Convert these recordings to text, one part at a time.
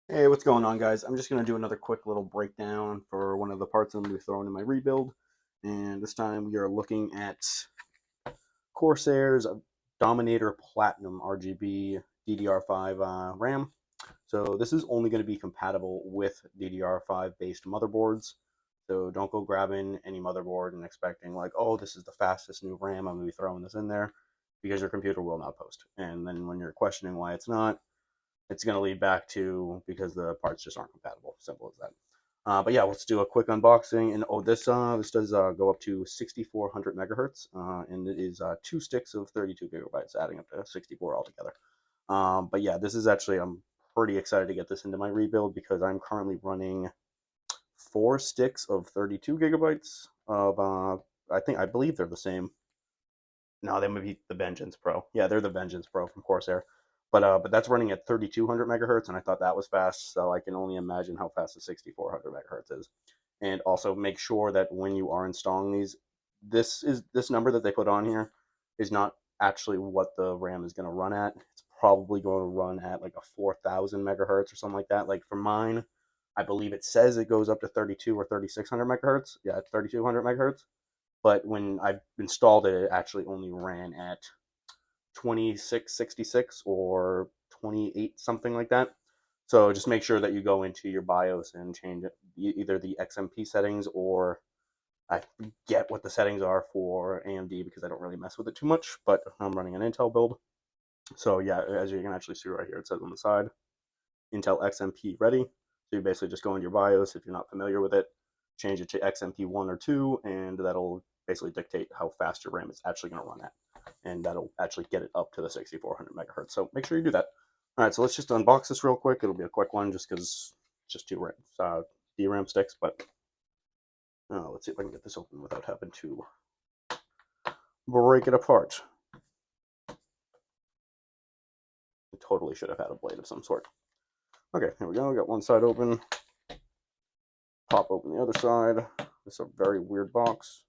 Hey, what's going on, guys? I'm just going to do another quick little breakdown for one of the parts I'm going to be throwing in my rebuild. And this time we are looking at Corsair's Dominator Platinum RGB DDR5 RAM. So this is only going to be compatible with DDR5 based motherboards. So don't go grabbing any motherboard and expecting like, oh, this is the fastest new RAM, I'm going to be throwing this in there, because your computer will not post. And then when you're questioning why it's not, it's going to lead back to because the parts just aren't compatible. Simple as that. But yeah, let's do a quick unboxing. And this does go up to 6400 megahertz, and it is two sticks of 32 gigabytes, adding up to 64 altogether. But yeah, this is actually I'm pretty excited to get this into my rebuild because I'm currently running four sticks of 32 gigabytes of I believe they're the same. No, they might be the Vengeance Pro. Yeah, they're the Vengeance Pro from Corsair. But that's running at 3200 megahertz, and I thought that was fast. So I can only imagine how fast the 6400 megahertz is. And also make sure that when you are installing these, this number that they put on here is not actually what the RAM is going to run at. It's probably going to run at like a 4000 megahertz or something like that. Like for mine, I believe it says it goes up to 32 or 3600 megahertz. Yeah, 3200 megahertz, but when I installed it, it actually only ran at 2666 or 28, something like that. So just make sure that you go into your BIOS and change it, either the XMP settings, or I forget what the settings are for AMD because I don't really mess with it too much, but I'm running an Intel build. So yeah, as you can actually see right here, it says on the side, Intel XMP ready. So you basically just go into your BIOS if you're not familiar with it, change it to XMP 1 or 2, and that'll basically dictate how fast your RAM is actually going to run at. And that'll actually get it up to the 6400 megahertz. So make sure you do that. All right, so let's just unbox this real quick. It'll be a quick one just because it's just two DRAM sticks. But let's see if I can get this open without having to break it apart. I totally should have had a blade of some sort. Okay, here we go. We got one side open. Pop open the other side. It's a very weird box.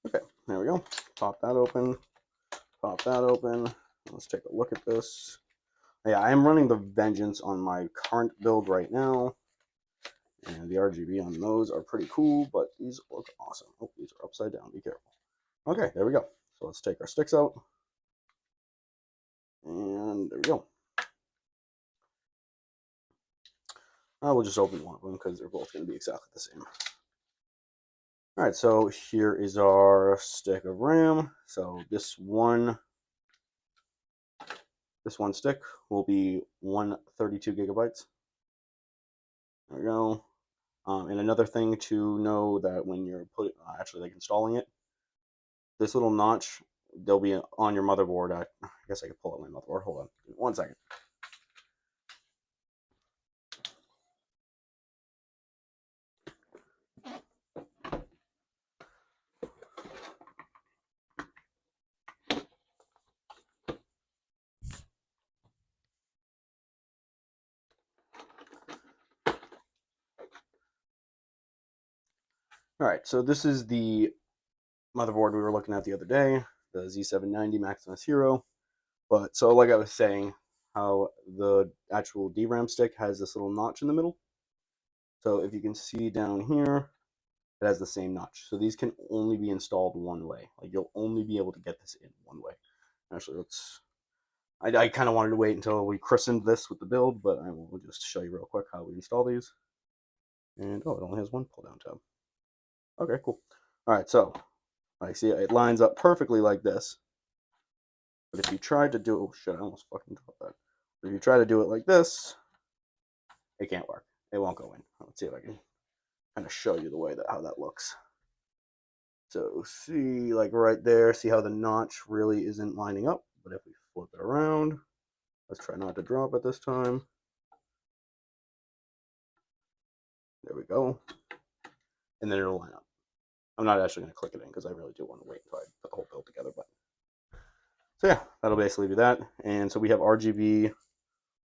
Okay, there we go. Pop that open. Pop that open. Let's take a look at this. Yeah, I am running the Vengeance on my current build right now. And the RGB on those are pretty cool, but these look awesome. Oh, these are upside down. Be careful. Okay, there we go. So let's take our sticks out. And there we go. I will just open one of them because they're both going to be exactly the same. All right, so here is our stick of RAM. So this one stick will be 132 gigabytes. There we go. And another thing to know that when you're actually like installing it, this little notch, they'll be on your motherboard. I guess I could pull out my motherboard. Hold on, 1 second. All right, so this is the motherboard we were looking at the other day, the Z790 Maximus Hero. But so, like I was saying, how the actual DRAM stick has this little notch in the middle. So if you can see down here, it has the same notch. So these can only be installed one way. Like you'll only be able to get this in one way. Actually, I kind of wanted to wait until we christened this with the build, but I will just show you real quick how we install these. And oh, it only has one pull down tab. Okay, cool. All right, so I see it lines up perfectly like this. But if you try to do, oh shit, I almost fucking dropped that. But if you try to do it like this, it can't work. It won't go in. Let's see if I can kind of show you the way that how that looks. So see, like right there, see how the notch really isn't lining up. But if we flip it around, let's try not to drop it this time. There we go. And then it'll line up. I'm not actually going to click it in because I really do want to wait until I put the whole build together. But so yeah, that'll basically be that. And so we have RGB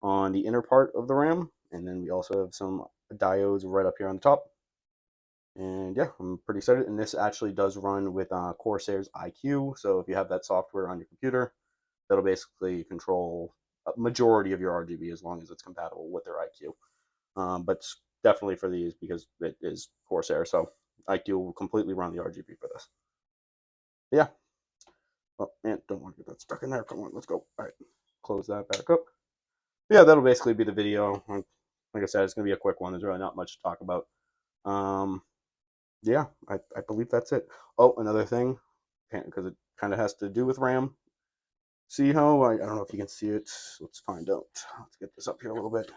on the inner part of the RAM, and then we also have some diodes right up here on the top. And yeah, I'm pretty excited. And this actually does run with Corsair's iCUE. So if you have that software on your computer, that'll basically control a majority of your RGB as long as it's compatible with their iCUE. But definitely for these, because it is Corsair, so iCUE will completely run the RGB for this. Yeah. Oh man, don't want to get that stuck in there. Come on, let's go. All right, close that back up. Yeah, that'll basically be the video. Like I said, it's gonna be a quick one. There's really not much to talk about. Yeah, I believe that's it. Oh, another thing, because it kind of has to do with RAM. See how I don't know if you can see it. Let's find out. Let's get this up here a little bit.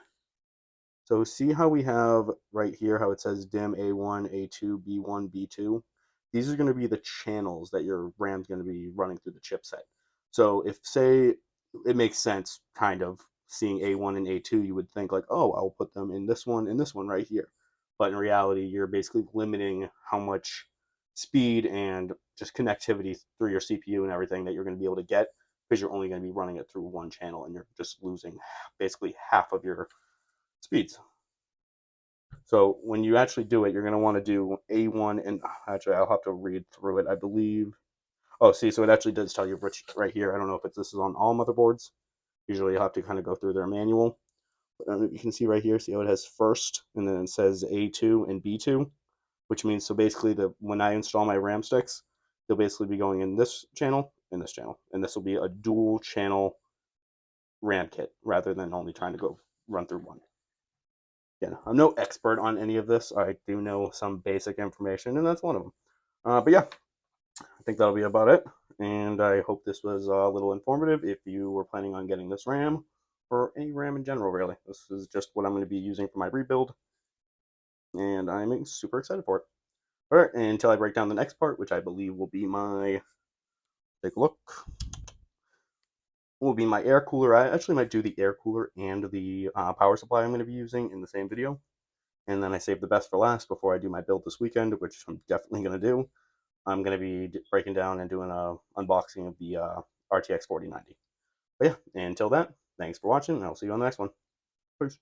So see how we have right here how it says DIMM A1, A2, B1, B2. These are going to be the channels that your RAM's going to be running through the chipset. So if, say, it makes sense, kind of, seeing A1 and A2, you would think like, oh, I'll put them in this one and this one right here. But in reality, you're basically limiting how much speed and just connectivity through your CPU and everything that you're going to be able to get, because you're only going to be running it through one channel, and you're just losing basically half of your speeds. So when you actually do it, you're going to want to do A1, and actually I'll have to read through it, I believe. Oh, see, so it actually does tell you which right here. I don't know if this is on all motherboards. Usually you'll have to kind of go through their manual. But you can see right here, see how it has first, and then it says A2 and B2, which means, so basically when I install my RAM sticks, they'll basically be going in this channel, and this channel. And this will be a dual channel RAM kit rather than only trying to go run through one. Yeah, I'm no expert on any of this. I do know some basic information, and that's one of them. But yeah, I think that'll be about it. And I hope this was a little informative if you were planning on getting this RAM, or any RAM in general, really. This is just what I'm going to be using for my rebuild, and I'm super excited for it. All right, until I break down the next part, which I believe will be my, take a look, will be my air cooler. I actually might do the air cooler and the power supply I'm going to be using in the same video. And then I save the best for last before I do my build this weekend, which I'm definitely going to do. I'm going to be breaking down and doing an unboxing of the RTX 4090. But yeah, until then, thanks for watching, and I'll see you on the next one. Peace.